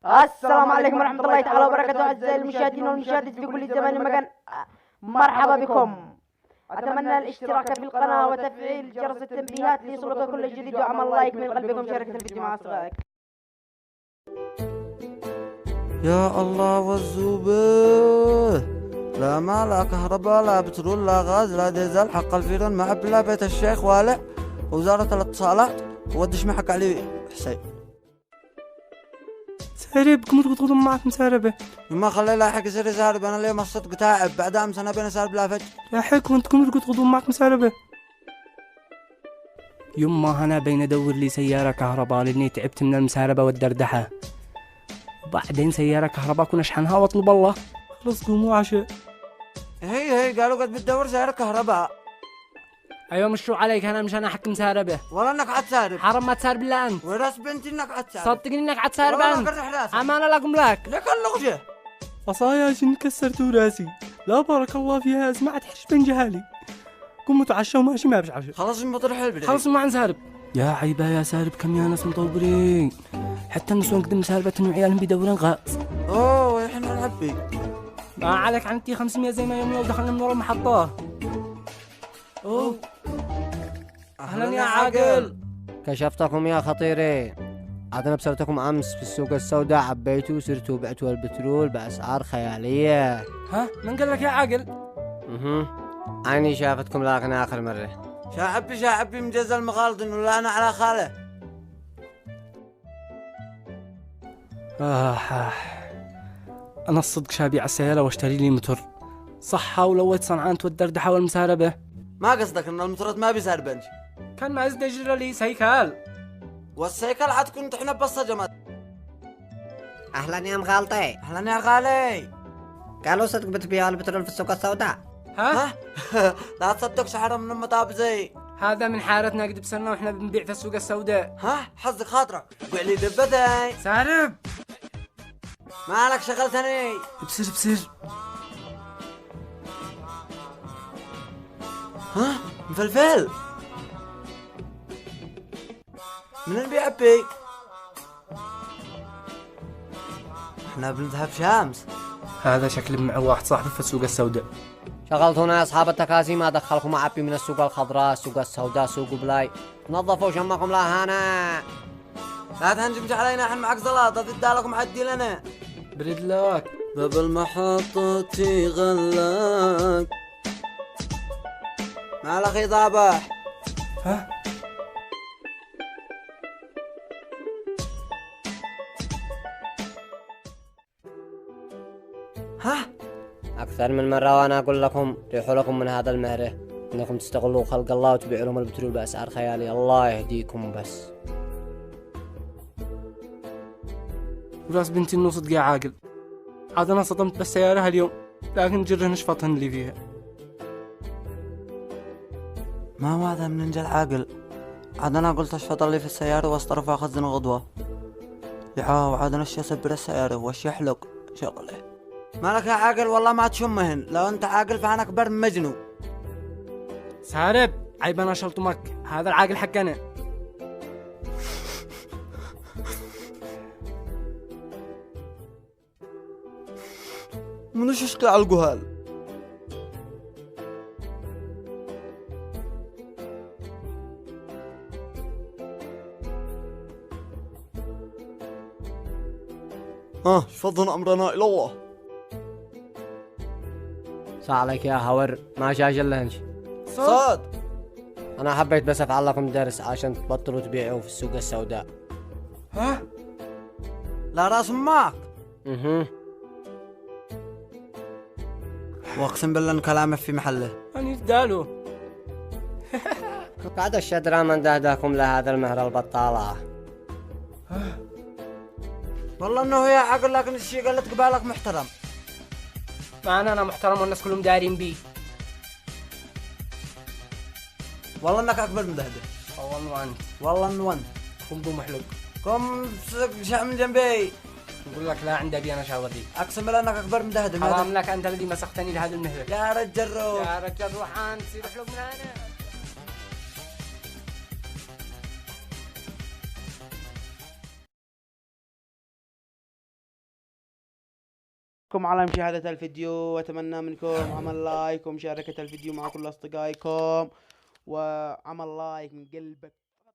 السلام عليكم ورحمة الله تعالى وبركاته أعزائي المشاهدين والمشاهدات في كل زمان ومكان. مرحبا بكم. أتمنى الاشتراك في القناة وتفعيل جرس التنبيهات ليصلك كل جديد، وعمل لايك من قلبكم، شاركة الفيديو مع أصدقائك. يا الله والزوبه، لا ما لا كهرباء لا بترول لا غاز لا ديزل، حق الفيران مع بلا بيت الشيخ والع وزارة الاتصالات ودش محك علي حسين. سارب كم تقولون معك مساربة؟ ما خلي لاحق يصير سارب، انا اليوم الصدق تعب بعد امس انا بين سارب لا فج. لاحق وانت كم تقولون معك مساربة؟ يما أنا بين أدور لي سيارة كهرباء لأني تعبت من المساربة والدردحة، وبعدين سيارة كهرباء كنا شحنها واطلب الله. خلص قوموا عشاء. هي قالوا قد بتدور سيارة كهرباء. أيوة مشروع عليك، أنا مش أنا أحكي مساربة. والله انك عتسارب. حرام ما تسارب إلا أنت. وراس بنتي انك عتسارب. صدقني إنك عتسارب أنت. أمانة لكم لك. لك اللغجة. عصايا شن كسرتوا راسي. لا بارك الله فيها، اسمعت حرش بن جهالي. قوموا تعشوا ماشي ما بعشاء. خلص المطرح البداية. خلص ما عن سارب. يا عيبة يا سارب، كم يا ناس مطورين. حتى النسوان قدم ساربة وعيالهم بيدورون غاز. اوه احنا نحبي. ما عليك عنتي 500 زي ما يوم دخلنا من ورا المحطة. اوه أهلا يا عاقل. كشفتكم يا خطيرين، عاد انا بصرتكم امس في السوق السوداء، عبيتوا وسرتوا بعتوا البترول باسعار خياليه. ها من قال لك يا عاقل؟ عيني شافتكم لكن اخر مره. شاعبي مجز المغالط انه لا انا على خاله. انا الصدق شابي على السيارة واشتري لي متر صحة، ولويت صنعان والدردحة والمساربة. ما قصدك ان المطرات ما بيساربنش؟ كان ما ازدي يجرى لي سيكال، والسيكل عاد كنت احنا بصجمت. اهلا يا مغالطي. اهلا يا غالي. قالوا صدق بتبيع البترول في السوق السوداء؟ ها؟ لا تصدق شحرة من المطاب زي هذا من حارتنا قد بسرنا واحنا بنبيع في السوق السوداء. ها حظك خاطرك وعلي دبتي سارب مالك شغلتني. بسر ها مفلفل من اللي بيعبي؟ احنا بنذهب شامس. هذا شكل مع واحد صاحبي في السوق السوداء. شغلتونا يا اصحاب التكاسي، ما دخلكم عبي من السوق الخضراء، السوق السوداء، سوق بلاي. نظفوا شمكم لا هنا. لا تهنجمش علينا، احنا معك زلاطة تدالكم عدي لنا. بريد لك باب المحطة غلاك. مال اخي ضابح. ها؟ ها؟ اكثر من مره وانا اقول لكم ريحوا لكم من هذا المهره، انكم تستغلوا خلق الله وتبيعوا لهم البترول باسعار خياليه. الله يهديكم بس. وراس بنتي انه صدق يا عاقل، عاد انا صدمت بالسيارة هاليوم، لكن جره نشفطهن اللي فيها. ما هو هذا من انجل عاقل. عاد انا قلت اشفط اللي في السيارة واصطرف اخزن غضوة. عاد انا اشي اسبر السيارة وش يحلق شغله. مالك يا عاقل؟ والله ما تشمهن، لو انت عاقل فانا اكبر من مجنون. سارب عيب انا شلطمك، هذا العاقل حقنا. منو ششقي على القهال؟ فضنا امرنا الى الله. عليك يا هور، ما شاش اللهنش صاد. انا حبيت بس افعل لكم درس عشان تبطلوا تبيعوا في السوق السوداء. ها؟ لا راس معك. واقسم بالله ان كلامه في محله. اني دالو. بعد الشدرة من دهداكم لهذا المهر البطالة. والله انه يا عقل، لكن الشيء قال لك قبالك محترم. معنا انا محترم والناس كلهم دارين بي. والله انك اكبر من دهده. والله انه وانت قم بو محلق. قم شع من جنبي. نقول لك لا عندي ابي انا شاور دي. اقسم بالله انك اكبر من دهده. حرام لك، انت الذي مسختني لهذا المهر. يا رجل روح. يا رجل روح انت، سير احلق من هنا. أشكركم على مشاهدة الفيديو، وأتمنى منكم عمل لايك ومشاركة الفيديو مع كل أصدقائكم، وعمل لايك من قلبك.